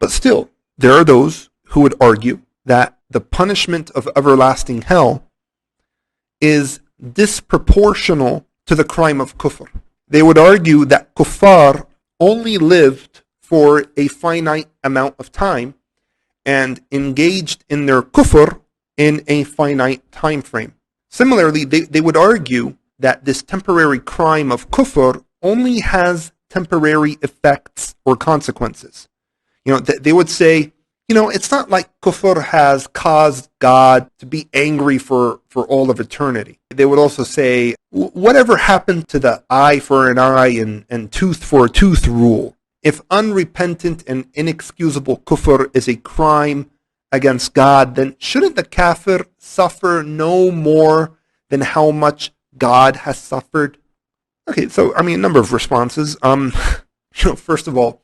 But still, there are those who would argue that the punishment of everlasting hell is disproportional to the crime of kufr. They would argue that kuffar only lived for a finite amount of time and engaged in their kufr in a finite time frame. Similarly, they would argue that this temporary crime of kufr only has temporary effects or consequences. They would say, it's not like kufr has caused God to be angry for all of eternity. They would also say, whatever happened to the eye for an eye and tooth for a tooth rule? If unrepentant and inexcusable kufr is a crime against God, then shouldn't the kafir suffer no more than how much God has suffered? Okay, so, a number of responses. First of all,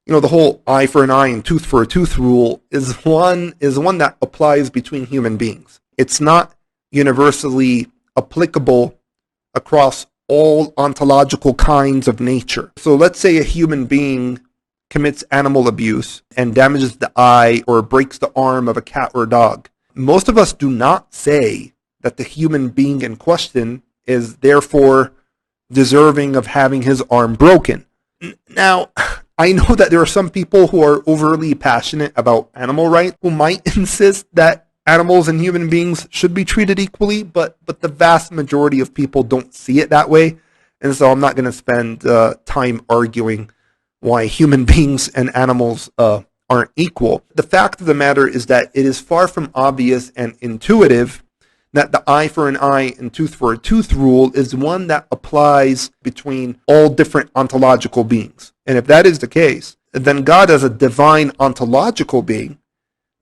the whole eye for an eye and tooth for a tooth rule is one that applies between human beings. It's not universally applicable across all ontological kinds of nature. So let's say a human being commits animal abuse and damages the eye or breaks the arm of a cat or a dog. Most of us do not say that the human being in question is therefore deserving of having his arm broken. Now, I know that there are some people who are overly passionate about animal rights who might insist that animals and human beings should be treated equally, but the vast majority of people don't see it that way. And so I'm not going to spend time arguing why human beings and animals aren't equal. The fact of the matter is that it is far from obvious and intuitive that the eye for an eye and tooth for a tooth rule is one that applies between all different ontological beings. And if that is the case, then God as a divine ontological being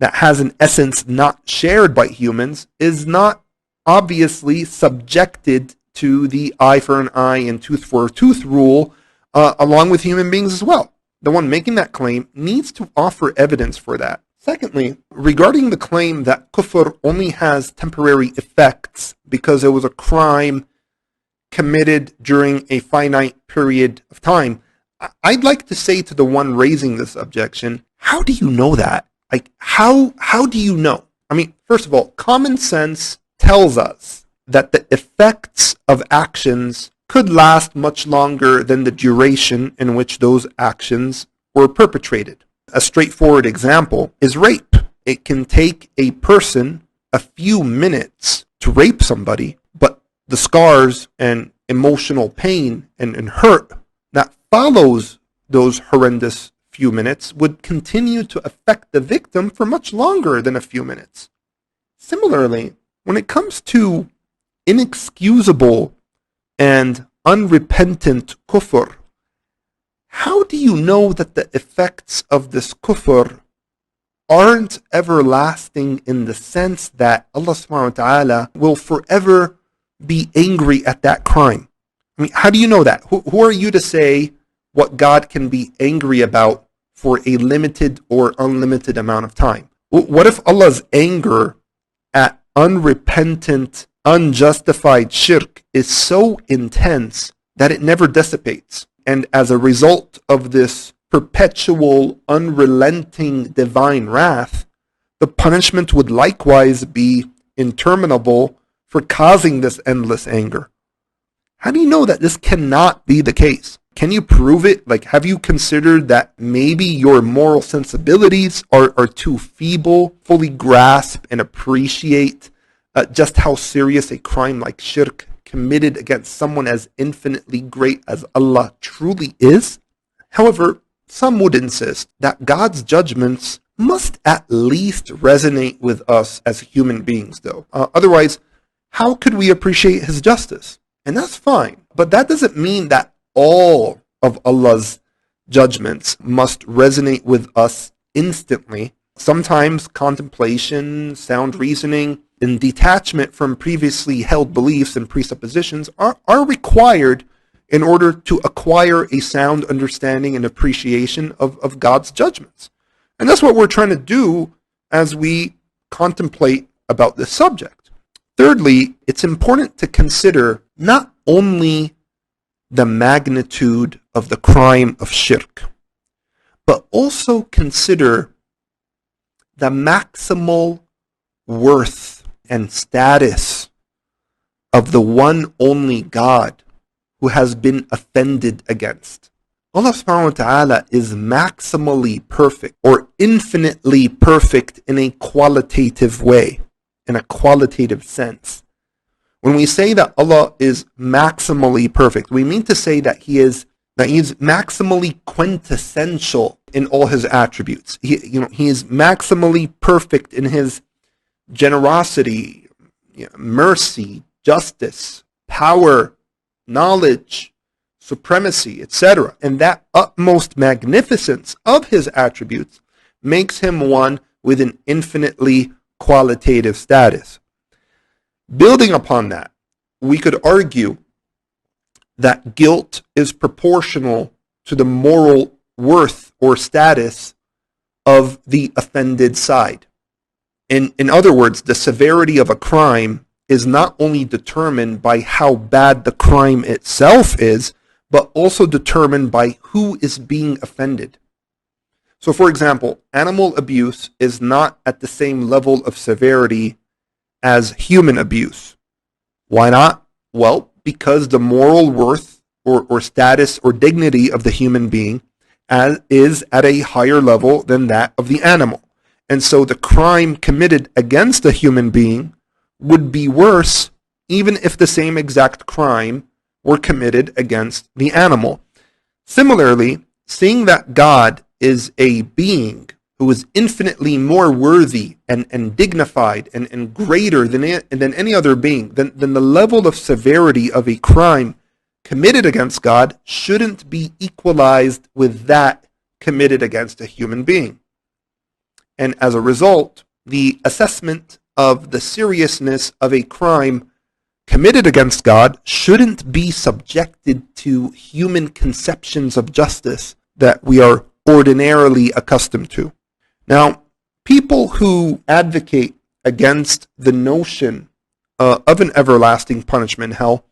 that has an essence not shared by humans is not obviously subjected to the eye for an eye and tooth for a tooth rule along with human beings as well. The one making that claim needs to offer evidence for that. Secondly, regarding the claim that kufr only has temporary effects because it was a crime committed during a finite period of time, I'd like to say to the one raising this objection, how do you know that? How do you know? First of all, common sense tells us that the effects of actions could last much longer than the duration in which those actions were perpetrated. A straightforward example is rape. It can take a person a few minutes to rape somebody, but the scars and emotional pain and hurt that follows those horrendous few minutes would continue to affect the victim for much longer than a few minutes. Similarly, when it comes to inexcusable and unrepentant kufr, how do you know that the effects of this kufr aren't everlasting in the sense that Allah subhanahu wa ta'ala will forever be angry at that crime? How do you know that? Who are you to say what God can be angry about for a limited or unlimited amount of time? What if Allah's anger at unrepentant, unjustified shirk is so intense that it never dissipates? And as a result of this perpetual, unrelenting divine wrath, the punishment would likewise be interminable for causing this endless anger. How do you know that this cannot be the case? Can you prove it? Have you considered that maybe your moral sensibilities are too feeble, fully grasp and appreciate just how serious a crime like shirk committed against someone as infinitely great as Allah truly is? However, some would insist that God's judgments must at least resonate with us as human beings, though. Otherwise, how could we appreciate His justice? And that's fine, but that doesn't mean that all of Allah's judgments must resonate with us instantly. Sometimes contemplation, sound reasoning, and detachment from previously held beliefs and presuppositions are required in order to acquire a sound understanding and appreciation of God's judgments. And that's what we're trying to do as we contemplate about this subject. Thirdly, it's important to consider not only the magnitude of the crime of shirk, but also consider the maximal worth and status of the one only God who has been offended against. Allah subhanahu wa ta'ala is maximally perfect or infinitely perfect in a qualitative way, in a qualitative sense. When we say that Allah is maximally perfect, we mean to say that He is maximally quintessential in all His attributes. He is maximally perfect in His generosity, mercy, justice, power, knowledge, supremacy, etc. And that utmost magnificence of His attributes makes Him one with an infinitely qualitative status. Building upon that, we could argue that guilt is proportional to the moral worth or status of the offended side. In other words, the severity of a crime is not only determined by how bad the crime itself is, but also determined by who is being offended. So, for example, animal abuse is not at the same level of severity as human abuse. Why not? Well, because the moral worth or status or dignity of the human being is at a higher level than that of the animal. And so the crime committed against a human being would be worse even if the same exact crime were committed against the animal. Similarly, seeing that God is a being who is infinitely more worthy and dignified and greater than any other being, then the level of severity of a crime committed against God shouldn't be equalized with that committed against a human being. And as a result, the assessment of the seriousness of a crime committed against God shouldn't be subjected to human conceptions of justice that we are ordinarily accustomed to. Now, people who advocate against the notion of an everlasting punishment in hell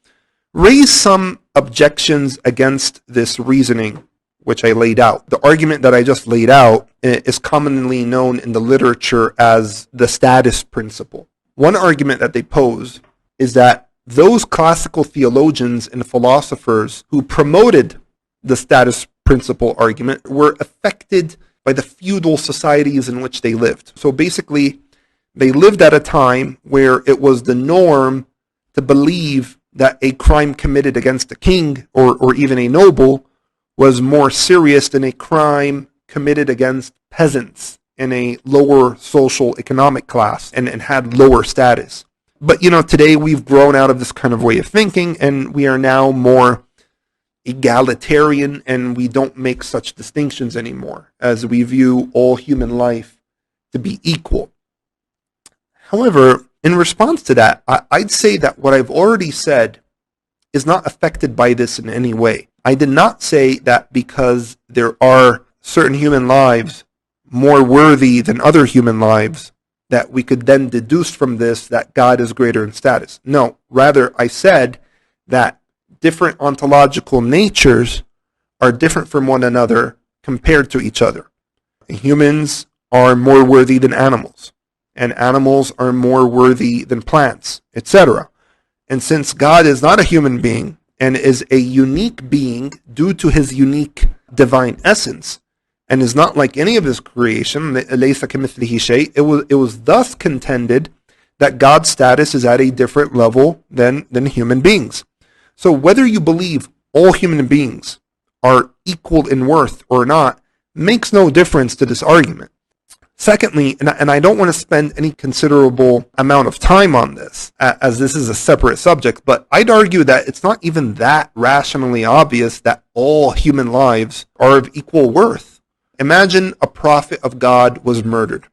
raise some objections against this reasoning, which I laid out. The argument that I just laid out is commonly known in the literature as the status principle. One argument that they pose is that those classical theologians and philosophers who promoted the status principle argument were affected by the feudal societies in which they lived. So basically, they lived at a time where it was the norm to believe that a crime committed against a king or even a noble was more serious than a crime committed against peasants in a lower social economic class and had lower status. But today we've grown out of this kind of way of thinking, and we are now more egalitarian, and we don't make such distinctions anymore, as we view all human life to be equal. However, in response to that, I'd say that what I've already said is not affected by this in any way. I did not say that because there are certain human lives more worthy than other human lives, that we could then deduce from this that God is greater in status. No, rather I said that different ontological natures are different from one another compared to each other. Humans are more worthy than animals, and animals are more worthy than plants, etc. And since God is not a human being and is a unique being due to His unique divine essence, and is not like any of His creation, لَيْسَ كَمِثْلِهِ شَيْءٍ, it was thus contended that God's status is at a different level than human beings. So whether you believe all human beings are equal in worth or not makes no difference to this argument. Secondly, and I don't want to spend any considerable amount of time on this, as this is a separate subject, but I'd argue that it's not even that rationally obvious that all human lives are of equal worth. Imagine a prophet of God was murdered,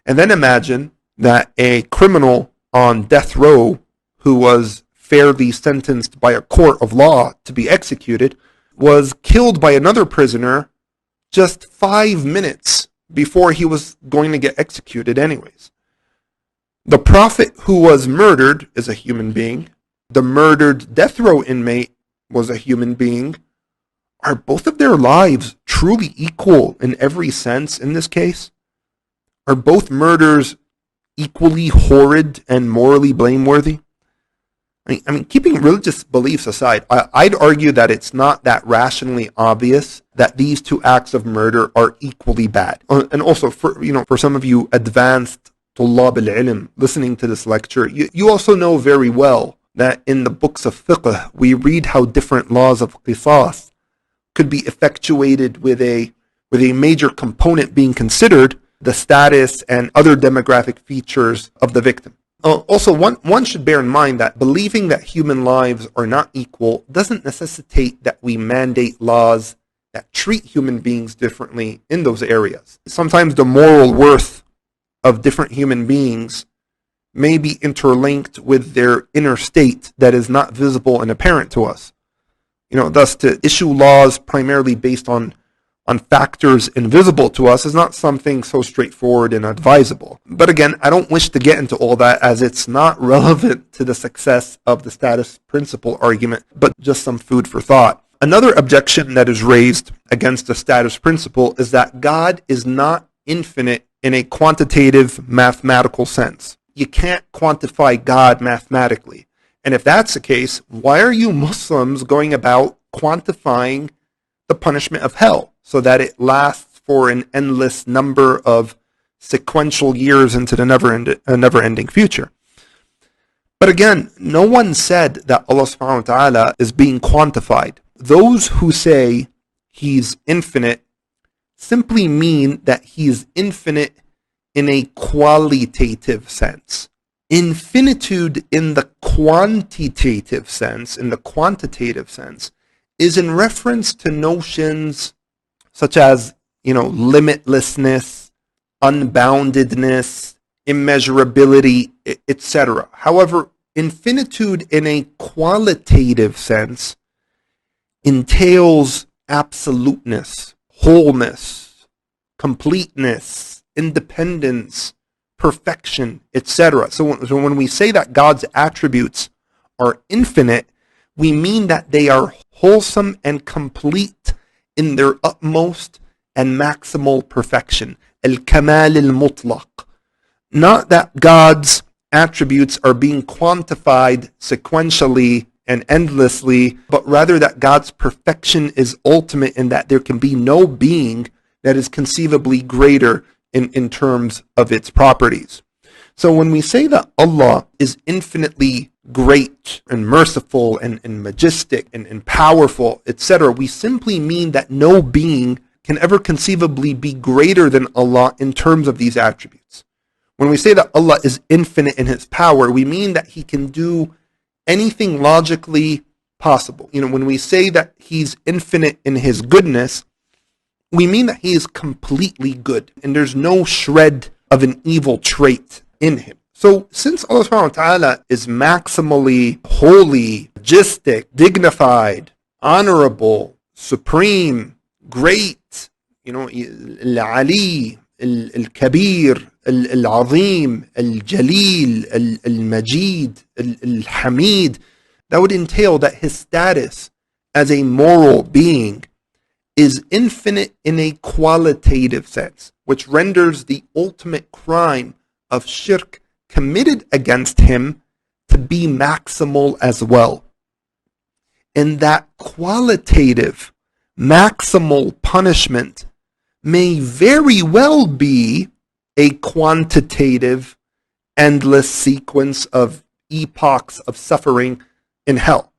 and then imagine that a criminal on death row who was fairly sentenced by a court of law to be executed was killed by another prisoner just 5 minutes before he was going to get executed anyways. The prophet who was murdered is a human being. The murdered death row inmate was a human being. are both of their lives truly equal in every sense in this case? Are both murders equally horrid and morally blameworthy? I mean, keeping religious beliefs aside, I'd argue that it's not that rationally obvious that these two acts of murder are equally bad. And also, for some of you advanced طلاب العلم listening to this lecture, you also know very well that in the books of fiqh, we read how different laws of qisas could be effectuated with a major component being considered the status and other demographic features of the victim. Also, one should bear in mind that believing that human lives are not equal doesn't necessitate that we mandate laws that treat human beings differently in those areas. Sometimes the moral worth of different human beings may be interlinked with their inner state that is not visible and apparent to us. Thus to issue laws primarily based on factors invisible to us is not something so straightforward and advisable. But again, I don't wish to get into all that as it's not relevant to the success of the status principle argument, but just some food for thought. Another objection that is raised against the status principle is that God is not infinite in a quantitative mathematical sense. You can't quantify God mathematically. And if that's the case, why are you Muslims going about quantifying the punishment of hell so that it lasts for an endless number of sequential years into the never-ending future? But again, no one said that Allah subhanahu wa ta'ala is being quantified. Those who say He's infinite simply mean that He is infinite in a qualitative sense. Infinitude in the quantitative sense, is in reference to notions such as, limitlessness, unboundedness, immeasurability, etc. However, infinitude in a qualitative sense entails absoluteness, wholeness, completeness, independence, perfection, etc. So when we say that God's attributes are infinite, we mean that they are wholesome and complete in their utmost and maximal perfection. Al-Kamal al-Mutlaq. Not that God's attributes are being quantified sequentially and endlessly, but rather that God's perfection is ultimate in that there can be no being that is conceivably greater in terms of its properties. So when we say that Allah is infinitely great and merciful and majestic and powerful, etc., we simply mean that no being can ever conceivably be greater than Allah in terms of these attributes. When we say that Allah is infinite in His power, we mean that He can do anything logically possible. When we say that He's infinite in His goodness, we mean that He is completely good and there's no shred of an evil trait in Him. So since Allah subhanahu wa ta'ala is maximally holy, majestic, dignified, honorable, supreme, great, al-Ali, al-Kabir, al-Azim, al-Jalil, al-Majid, al-Hamid, that would entail that His status as a moral being is infinite in a qualitative sense, which renders the ultimate crime of shirk committed against Him to be maximal as well. And that qualitative, maximal punishment may very well be a quantitative, endless sequence of epochs of suffering in hell,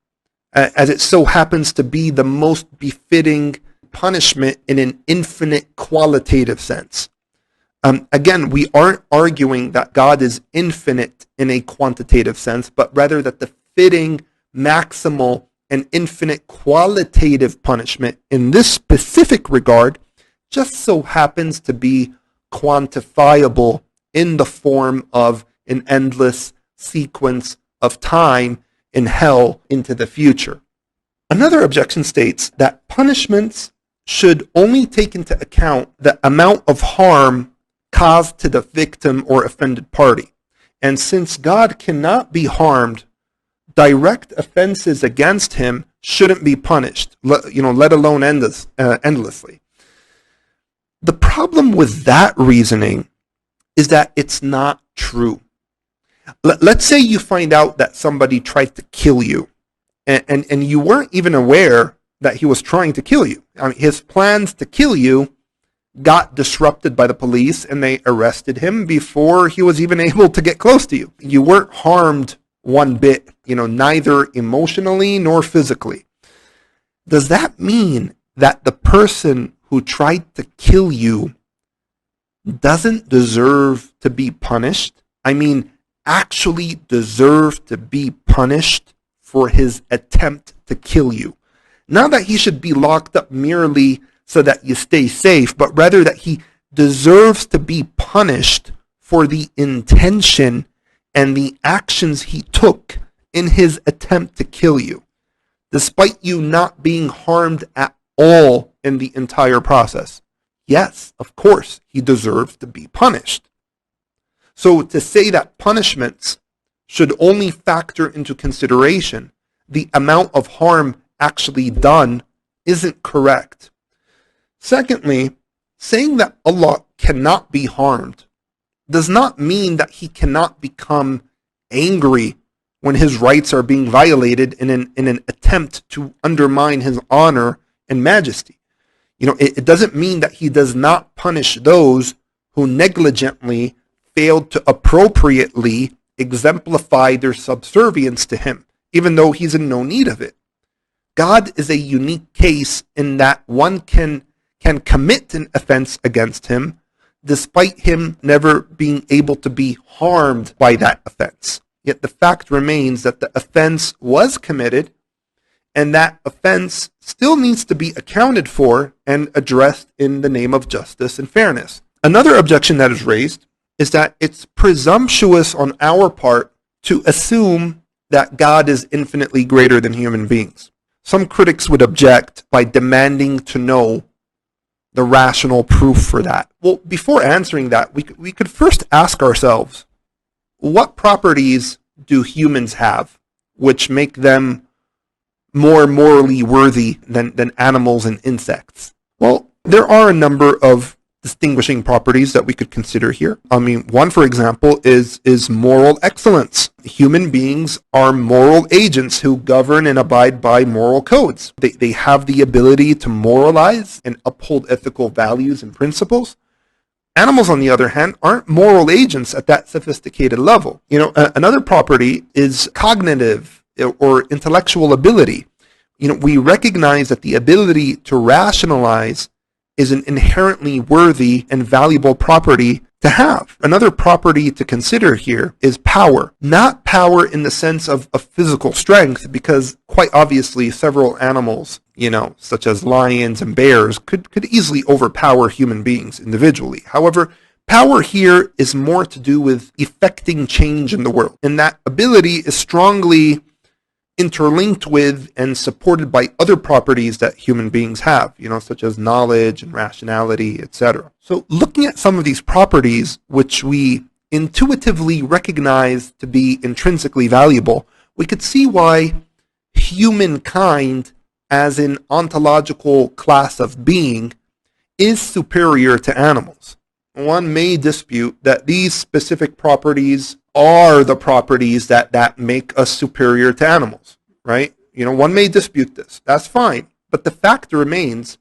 as it so happens to be the most befitting punishment in an infinite qualitative sense. Again, we aren't arguing that God is infinite in a quantitative sense, but rather that the fitting, maximal, and infinite qualitative punishment in this specific regard just so happens to be quantifiable in the form of an endless sequence of time in hell into the future. Another objection states that punishments should only take into account the amount of harm caused to the victim or offended party. And since God cannot be harmed, direct offenses against Him shouldn't be punished, let alone endlessly. The problem with that reasoning is that it's not true. Let's say you find out that somebody tried to kill you, and you weren't even aware that he was trying to kill you. I mean, his plans to kill you got disrupted by the police, and they arrested him before he was even able to get close to you. You weren't harmed one bit, neither emotionally nor physically. Does that mean that the person who tried to kill you doesn't deserve to be punished? I mean, actually deserve to be punished for his attempt to kill you. Not that he should be locked up merely so that you stay safe, but rather that he deserves to be punished for the intention and the actions he took in his attempt to kill you, despite you not being harmed at all in the entire process. Yes, of course, he deserves to be punished. So to say that punishments should only factor into consideration the amount of harm actually done isn't correct. Secondly, saying that Allah cannot be harmed does not mean that he cannot become angry when his rights are being violated in an attempt to undermine his honor and majesty. It doesn't mean that he does not punish those who negligently failed to appropriately exemplify their subservience to him, even though he's in no need of it. God is a unique case in that one can commit an offense against him despite him never being able to be harmed by that offense. Yet the fact remains that the offense was committed, and that offense still needs to be accounted for and addressed in the name of justice and fairness. Another objection that is raised is that it's presumptuous on our part to assume that God is infinitely greater than human beings. Some critics would object by demanding to know the rational proof for that. Well, before answering that, we could first ask ourselves, what properties do humans have which make them more morally worthy than animals and insects? Well, there are a number of distinguishing properties that we could consider here. I mean, one, for example, is moral excellence. Human beings are moral agents who govern and abide by moral codes. They have the ability to moralize and uphold ethical values and principles. Animals, on the other hand, aren't moral agents at that sophisticated level. Another property is cognitive or intellectual ability. We recognize that the ability to rationalize is an inherently worthy and valuable property to have. Another property to consider here is power. Not power in the sense of physical strength, because quite obviously several animals, such as lions and bears, could easily overpower human beings individually. However, power here is more to do with effecting change in the world, and that ability is strongly interlinked with and supported by other properties that human beings have, such as knowledge and rationality, etc. So looking at some of these properties, which we intuitively recognize to be intrinsically valuable, we could see why humankind, as an ontological class of being, is superior to animals. One may dispute that these specific properties are the properties that make us superior to animals, right? One may dispute this. That's fine. But the fact remains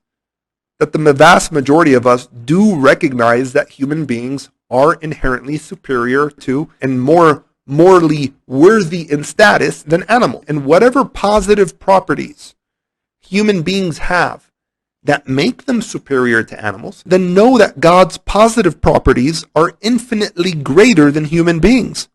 that the vast majority of us do recognize that human beings are inherently superior to and more morally worthy in status than animals. And whatever positive properties human beings have that make them superior to animals, then know that God's positive properties are infinitely greater than human beings.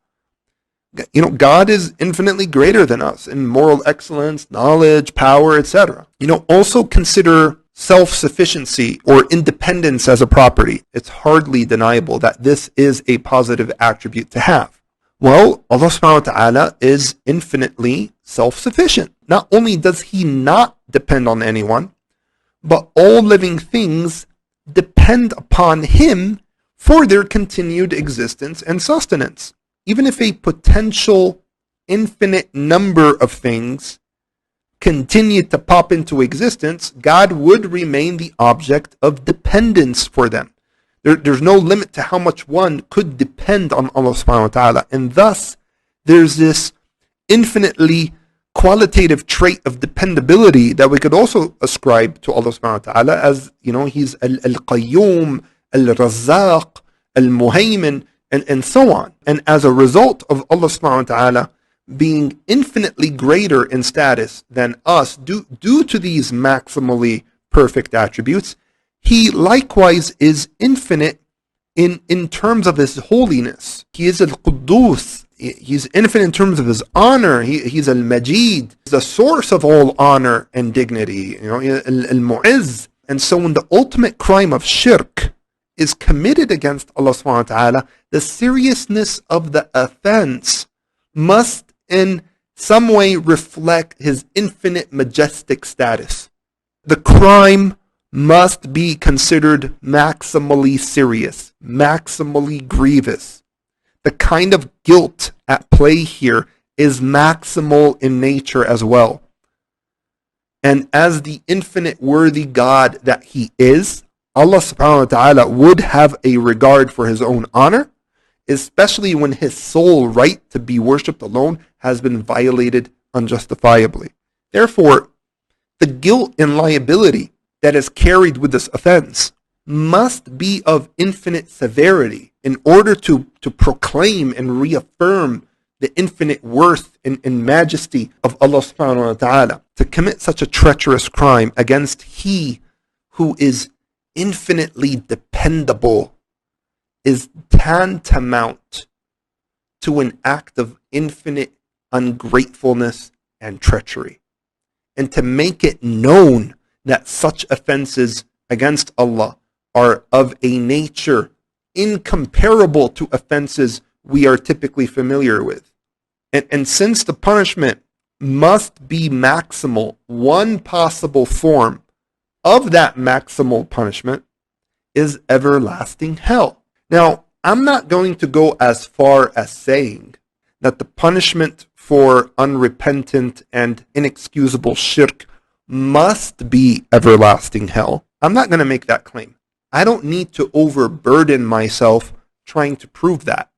God is infinitely greater than us in moral excellence, knowledge, power, etc. Also consider self-sufficiency or independence as a property. It's hardly deniable that this is a positive attribute to have. Well, Allah subhanahu wa ta'ala is infinitely self-sufficient. Not only does he not depend on anyone, but all living things depend upon him for their continued existence and sustenance. Even if a potential infinite number of things continued to pop into existence, God would remain the object of dependence for them. There's no limit to how much one could depend on Allah subhanahu wa ta'ala. And thus, there's this infinitely qualitative trait of dependability that we could also ascribe to Allah subhanahu wa ta'ala as, He's Al-Qayyum, Al-Razzaq, Al-Muhaymin, and so on. And as a result of Allah subhanahu wa ta'ala being infinitely greater in status than us due to these maximally perfect attributes, He likewise is infinite in terms of His holiness. He is Al-Quddus. He's infinite in terms of His honor. He's Al-Majid, the source of all honor and dignity. Al-Mu'izz. And so when the ultimate crime of shirk is committed against Allah subhanahu wa ta'ala, the seriousness of the offense must in some way reflect His infinite majestic status. The crime must be considered maximally serious, maximally grievous. The kind of guilt at play here is maximal in nature as well. And as the infinite worthy God that He is, Allah subhanahu wa ta'ala would have a regard for His own honor, especially when His sole right to be worshipped alone has been violated unjustifiably. Therefore, the guilt and liability that is carried with this offense must be of infinite severity in order to proclaim and reaffirm the infinite worth and majesty of Allah subhanahu wa ta'ala. To commit such a treacherous crime against He who is infinitely dependable is tantamount to an act of infinite ungratefulness and treachery. And to make it known that such offenses against Allah are of a nature incomparable to offenses we are typically familiar with. And since the punishment must be maximal, one possible form of that maximal punishment is everlasting hell. Now, I'm not going to go as far as saying that the punishment for unrepentant and inexcusable shirk must be everlasting hell. I'm not going to make that claim. I don't need to overburden myself trying to prove that.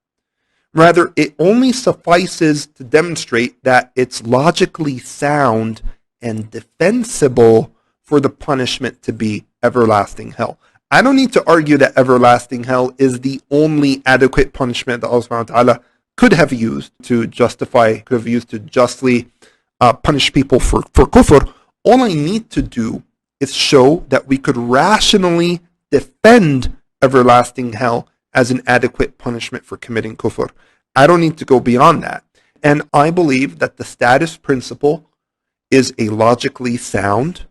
Rather, it only suffices to demonstrate that it's logically sound and defensible for the punishment to be everlasting hell. I don't need to argue that everlasting hell is the only adequate punishment that Allah subhanahu wa ta'ala could have used to justly punish people for kufr. All I need to do is show that we could rationally defend everlasting hell as an adequate punishment for committing kufr. I don't need to go beyond that. And I believe that the status principle is a logically sound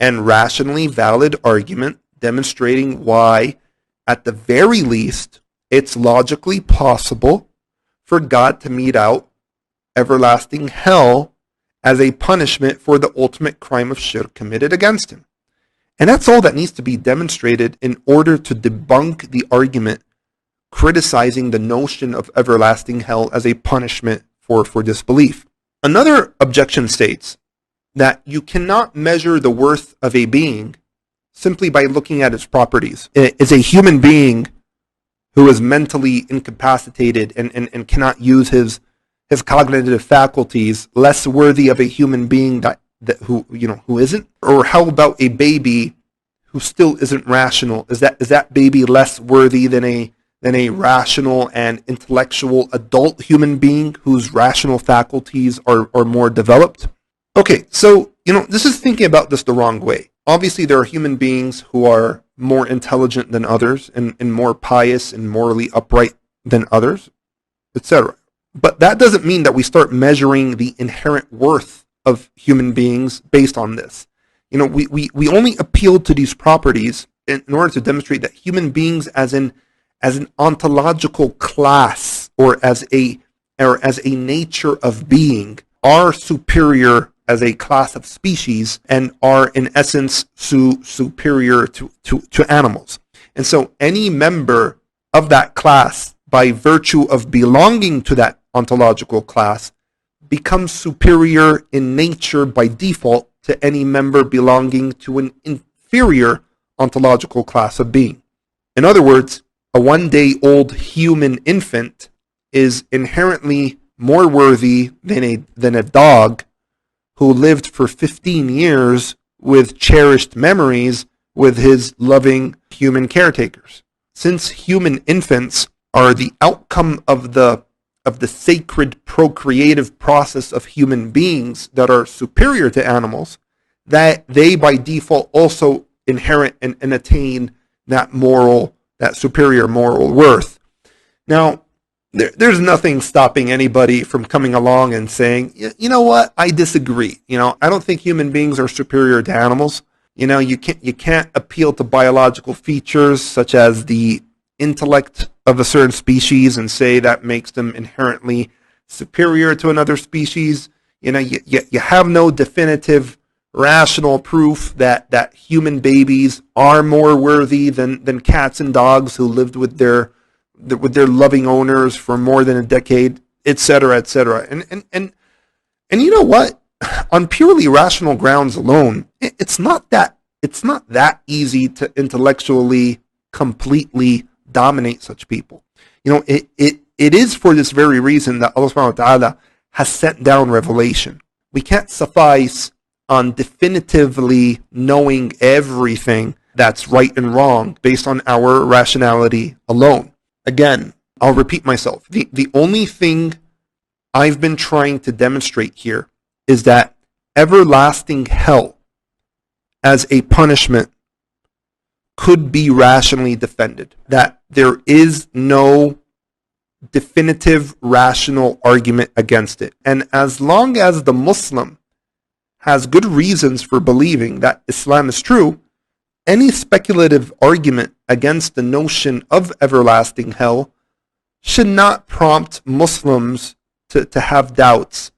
and rationally valid argument demonstrating why, at the very least, it's logically possible for God to mete out everlasting hell as a punishment for the ultimate crime of shirk committed against Him. And that's all that needs to be demonstrated in order to debunk the argument criticizing the notion of everlasting hell as a punishment for disbelief. Another objection states that you cannot measure the worth of a being simply by looking at its properties. Is a human being who is mentally incapacitated and cannot use his cognitive faculties less worthy of a human being who isn't? Or how about a baby who still isn't rational? Is that baby less worthy than a rational and intellectual adult human being whose rational faculties are more developed? Okay, so this is thinking about this the wrong way. Obviously, there are human beings who are more intelligent than others and more pious and morally upright than others, etc. But that doesn't mean that we start measuring the inherent worth of human beings based on this. We only appeal to these properties in order to demonstrate that human beings as an ontological class or as a nature of being are superior as a class of species and are in essence superior to animals. And so any member of that class, by virtue of belonging to that ontological class, becomes superior in nature by default to any member belonging to an inferior ontological class of being. In other words, a one-day-old human infant is inherently more worthy than a dog who lived for 15 years with cherished memories with his loving human caretakers. Since human infants are the outcome of the sacred procreative process of human beings that are superior to animals, that they by default also inherit and attain that superior moral worth. Now, there's nothing stopping anybody from coming along and saying, you know what, I disagree. I don't think human beings are superior to animals. You can't appeal to biological features such as the intellect of a certain species and say that makes them inherently superior to another species. You have no definitive rational proof that human babies are more worthy than cats and dogs who lived with their loving owners for more than a decade, etc., etc. And you know what? On purely rational grounds alone, it's not that easy to intellectually completely dominate such people. It is for this very reason that Allah subhanahu wa ta'ala has sent down revelation. We can't suffice on definitively knowing everything that's right and wrong based on our rationality alone. Again, I'll repeat myself. The only thing I've been trying to demonstrate here is that everlasting hell as a punishment could be rationally defended. That there is no definitive rational argument against it. And as long as the Muslim has good reasons for believing that Islam is true, any speculative argument against the notion of everlasting hell should not prompt Muslims to have doubts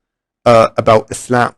about Islam.